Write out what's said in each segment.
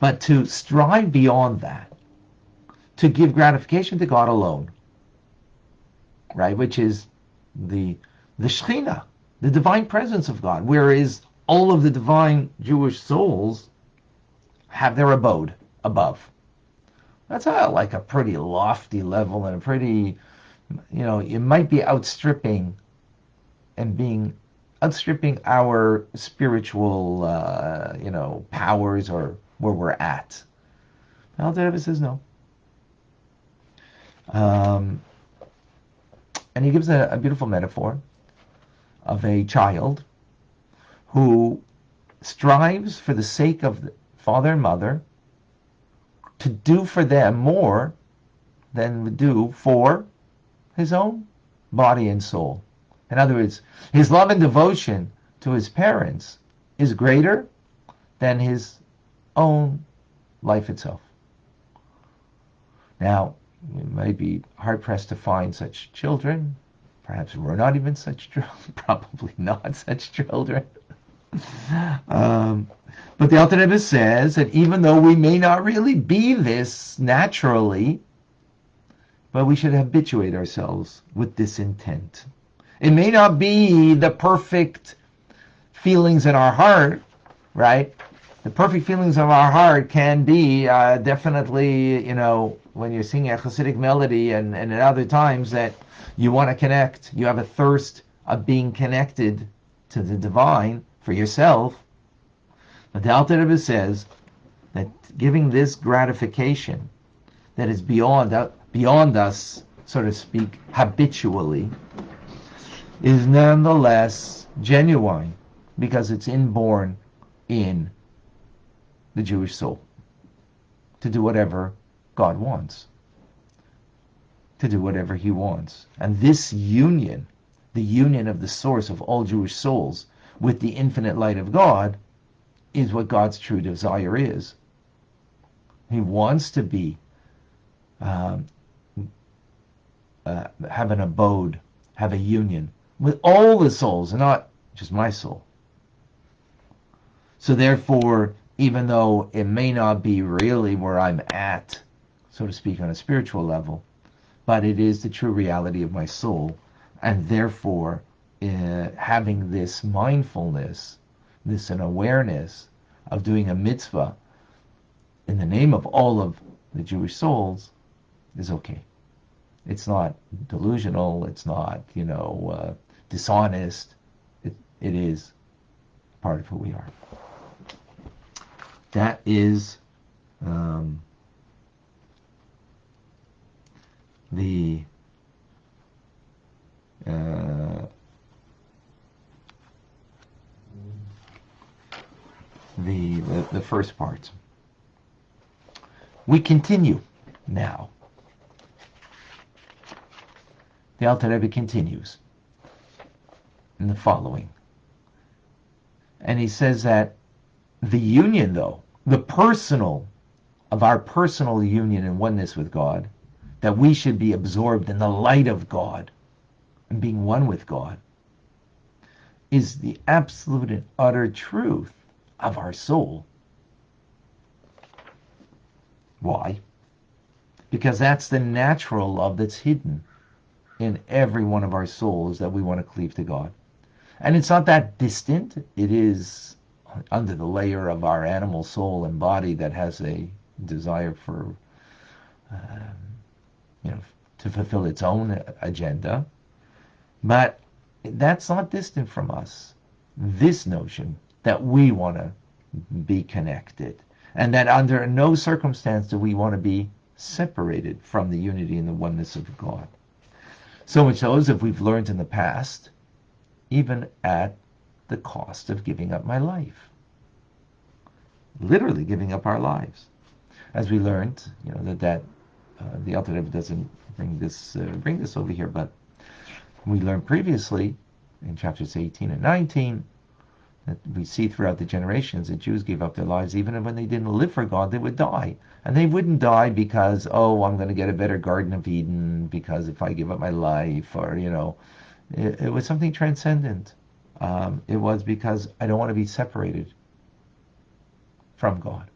but to strive beyond that, to give gratification to God alone, right? Which is the Shekhinah, the divine presence of God, whereas all of the divine Jewish souls have their abode above. That's like a pretty lofty level and a pretty, it might be outstripping our spiritual, powers or where we're at. Alter Rebbe says no. And he gives a beautiful metaphor of a child who strives for the sake of the father and mother to do for them more than would do for his own body and soul. In other words, his love and devotion to his parents is greater than his own life itself. Now, we might be hard-pressed to find such children. Perhaps we're not even such children. Probably not such children. But the Alter Rebbe says that even though we may not really be this naturally, but we should habituate ourselves with this intent. It may not be the perfect feelings in our heart, right? The perfect feelings of our heart can be definitely, when you're singing a Hasidic melody and at other times that you want to connect, you have a thirst of being connected to the divine for yourself. But the Alter Rebbe says that giving this gratification that is beyond us, so to speak, habitually, is nonetheless genuine because it's inborn in the Jewish soul to do whatever God wants, to do whatever he wants. And this union, the union of the source of all Jewish souls with the infinite light of God, is what God's true desire is. He wants to be, have an abode, have a union with all the souls, and not just my soul. So therefore, even though it may not be really where I'm at, so to speak, on a spiritual level, but it is the true reality of my soul, and therefore having this mindfulness, this an awareness of doing a mitzvah in the name of all of the Jewish souls is okay. It's not delusional, it's not, dishonest. It is part of who we are. That is the first part. We continue now. The Alter Rebbe continues in the following. And he says that the union, though, our personal union and oneness with God, that we should be absorbed in the light of God and being one with God, is the absolute and utter truth of our soul. Why? Because that's the natural love that's hidden in every one of our souls that we want to cleave to God. And it's not that distant. It is under the layer of our animal soul and body that has a desire for, to fulfill its own agenda. But that's not distant from us. This notion that we want to be connected, and that under no circumstance do we want to be separated from the unity and the oneness of God. So much so as if we've learned in the past, even at the cost of giving up my life. Literally giving up our lives. As we learned, that the Alter Rebbe doesn't bring this over here, but we learned previously in chapters 18 and 19 that we see throughout the generations that Jews gave up their lives even when they didn't live for God, they would die. And they wouldn't die because, I'm going to get a better Garden of Eden because if I give up my life, or, it was something transcendent. It was because I don't want to be separated from God.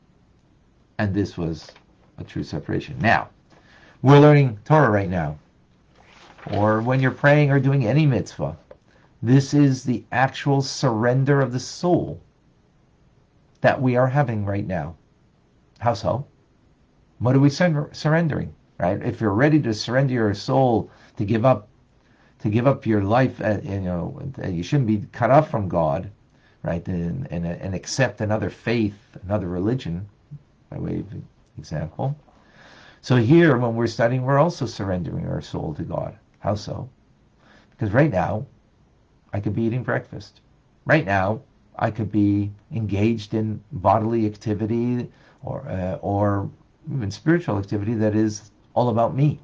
And this was a true separation. Now, we're learning Torah right now, or when you're praying or doing any mitzvah. This is the actual surrender of the soul that we are having right now. How so? What are we surrendering? Right? If you're ready to surrender your soul to give up your life, you shouldn't be cut off from God, right? And accept another faith, another religion, by way of example. So here, when we're studying, we're also surrendering our soul to God. How so? Because right now, I could be eating breakfast. Right now, I could be engaged in bodily activity or even spiritual activity that is all about me.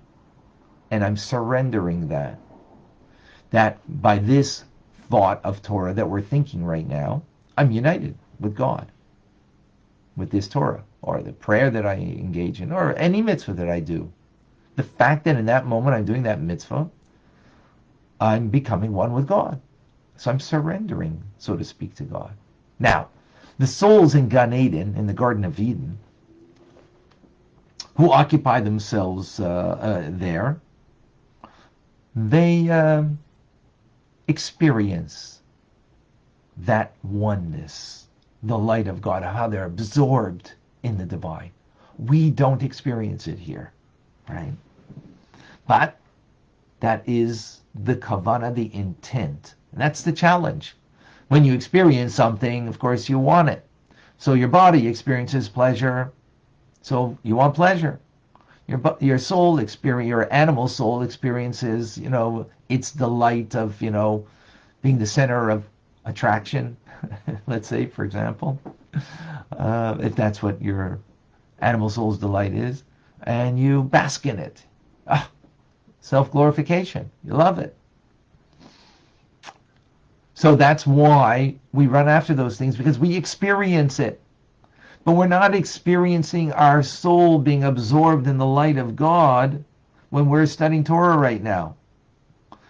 And I'm surrendering that. That by this thought of Torah that we're thinking right now, I'm united with God, with this Torah, or the prayer that I engage in, or any mitzvah that I do. The fact that in that moment I'm doing that mitzvah, I'm becoming one with God. So I'm surrendering, so to speak, to God. Now, the souls in Gan Eden, in the Garden of Eden, who occupy themselves there, they experience that oneness, the light of God, how they're absorbed in the divine. We don't experience it here, right? But that is the kavana, the intent. And that's the challenge. When you experience something, of course, you want it. So your body experiences pleasure, so you want pleasure. Your soul experience, your animal soul experiences, its delight of, being the center of attraction. Let's say, for example, if that's what your animal soul's delight is, and you bask in it. Self-glorification. You love it. So that's why we run after those things, because we experience it. But we're not experiencing our soul being absorbed in the light of God when we're studying Torah right now.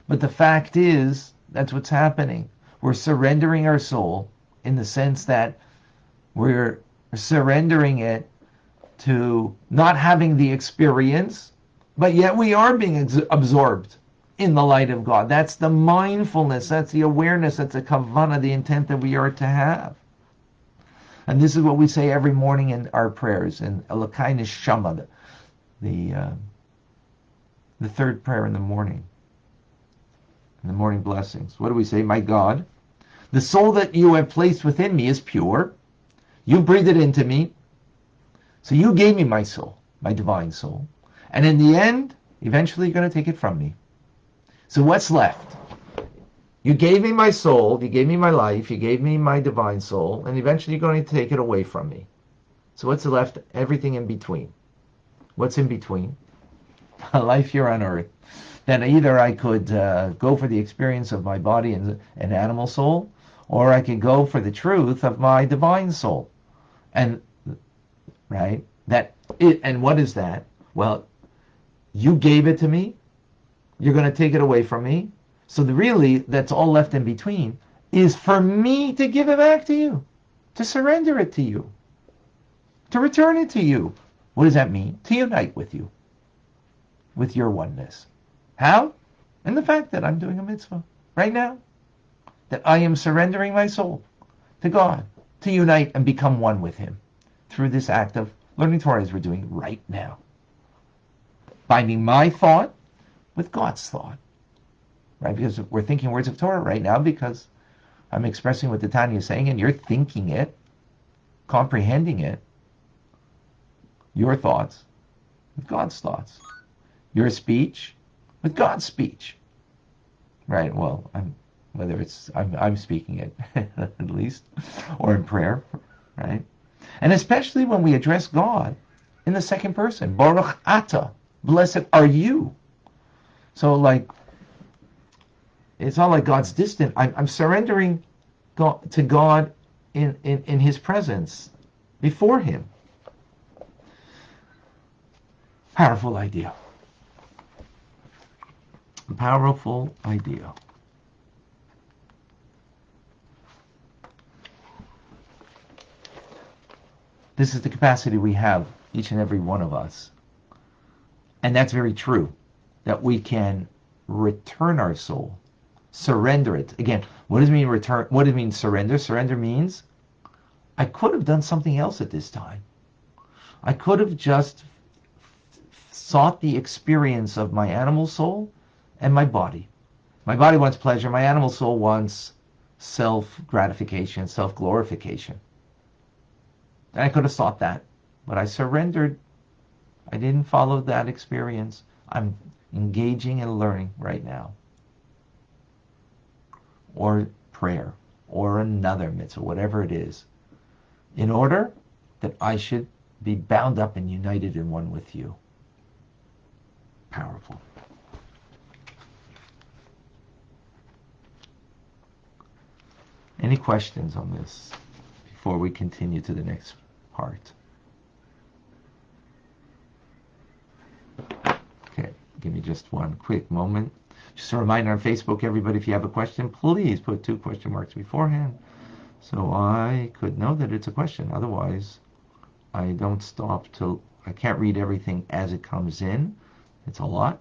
But the fact is, that's what's happening. We're surrendering our soul in the sense that we're surrendering it to not having the experience, but yet we are being absorbed in the light of God. That's the mindfulness, that's the awareness, that's the kavana, the intent that we are to have. And this is what we say every morning in our prayers, in Elokai Neshama, the third prayer in the morning blessings. What do we say? My God, the soul that you have placed within me is pure. You breathed it into me. So you gave me my soul, my divine soul. And in the end, eventually you're going to take it from me. So what's left? You gave me my soul, you gave me my life, you gave me my divine soul, and eventually you're going to take it away from me. So what's left? Everything in between. What's in between? A life here on earth. Then either I could go for the experience of my body and animal soul, or I could go for the truth of my divine soul. And, right? And what is that? Well, you gave it to me, you're going to take it away from me. So that's all left in between is for me to give it back to you, to surrender it to you, to return it to you. What does that mean? To unite with you, with your oneness. How? In the fact that I'm doing a mitzvah right now, that I am surrendering my soul to God, to unite and become one with Him through this act of learning Torah as we're doing right now. Binding my thought with God's thought. Right? Because we're thinking words of Torah right now because I'm expressing what the Tanya is saying and you're thinking it, comprehending it, your thoughts with God's thoughts, your speech with God's speech. Right? Well, I'm speaking it at least, or in prayer, right? And especially when we address God in the second person, Baruch Ata, blessed are you. So it's not like God's distant. I'm surrendering to God in His presence, before Him. Powerful idea. Powerful idea. This is the capacity we have, each and every one of us. And that's very true, that we can return our soul, surrender it. Again, what does it mean return? What does it mean surrender? Surrender means I could have done something else at this time. I could have just sought the experience of my animal soul and my body. My body wants pleasure. My animal soul wants self-gratification, self-glorification. And I could have sought that, but I surrendered. I didn't follow that experience. I'm engaging and learning right now. Or prayer, or another mitzvah, whatever it is, in order that I should be bound up and united in one with you. Powerful. Any questions on this before we continue to the next part? Okay, give me just one quick moment. Just a reminder on Facebook, everybody, if you have a question, please put 2 question marks beforehand so I could know that it's a question. Otherwise, I don't stop till I can't read everything as it comes in. It's a lot.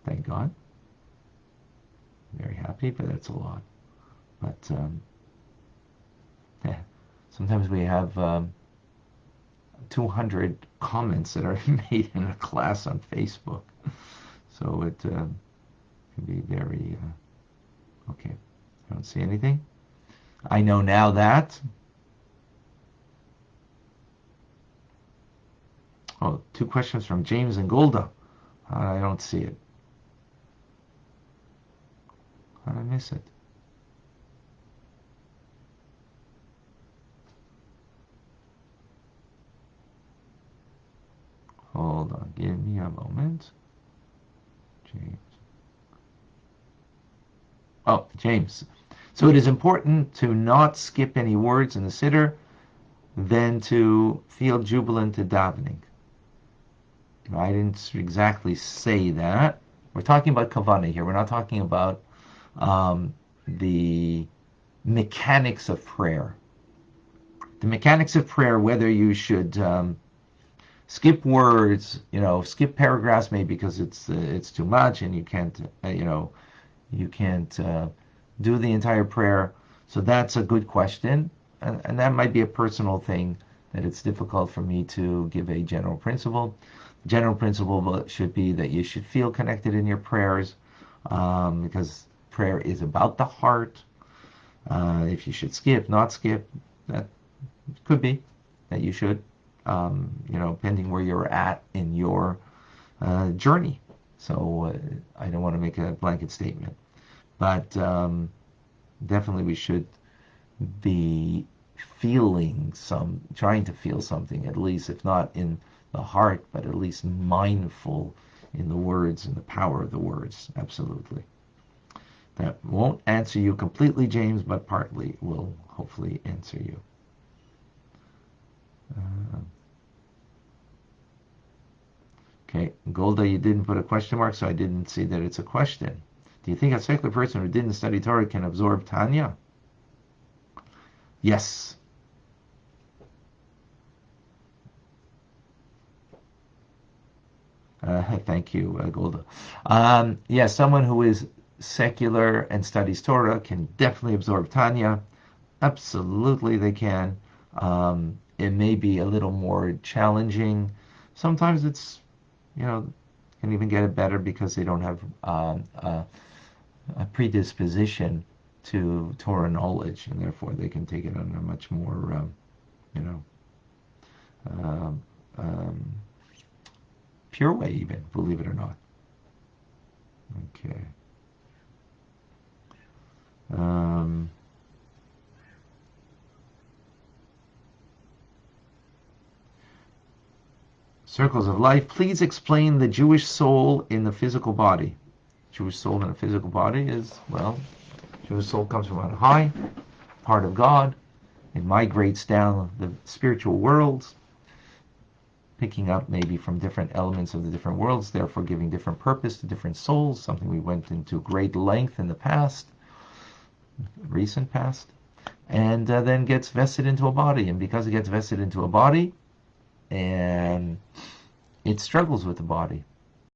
Thank God. Very happy, but that's a lot. But yeah, sometimes we have 200 comments that are made in a class on Facebook. So it can be very, okay, I don't see anything. I know now that, oh, 2 questions from James and Golda. I don't see it. How did I miss it? Hold on, give me a moment. James. Oh, James. So it is important to not skip any words in the siddur, then to feel jubilant to davening. I didn't exactly say that. We're talking about kavanah here. We're not talking about the mechanics of prayer. The mechanics of prayer, whether you should skip words, skip paragraphs, maybe because it's too much and you can't, you can't do the entire prayer. So that's a good question, and that might be a personal thing that it's difficult for me to give a general principle. General principle should be that you should feel connected in your prayers, because prayer is about the heart. If you should skip, not skip, that could be that you should, depending where you're at in your journey. So I don't want to make a blanket statement, but definitely we should be trying to feel something, at least, if not in the heart, but at least mindful in the words and the power of the words. Absolutely. That won't answer you completely, James, but partly will hopefully answer you. Okay, Golda, you didn't put a question mark, so I didn't see that it's a question. Do you think a secular person who didn't study Torah can absorb Tanya? Yes. Thank you, Golda. Yes, someone who is secular and studies Torah can definitely absorb Tanya. Absolutely, they can. It may be a little more challenging. Sometimes it's, can even get it better because they don't have a predisposition to Torah knowledge, and therefore they can take it on a much more, pure way, even, believe it or not. Okay. Circles of life. Please explain the Jewish soul in the physical body. Jewish soul in a physical body is, Jewish soul comes from on high, part of God. It migrates down the spiritual worlds, picking up maybe from different elements of the different worlds, therefore giving different purpose to different souls, something we went into great length in the past, recent past. and then gets vested into a body. And because it gets vested into a body, and it struggles with the body.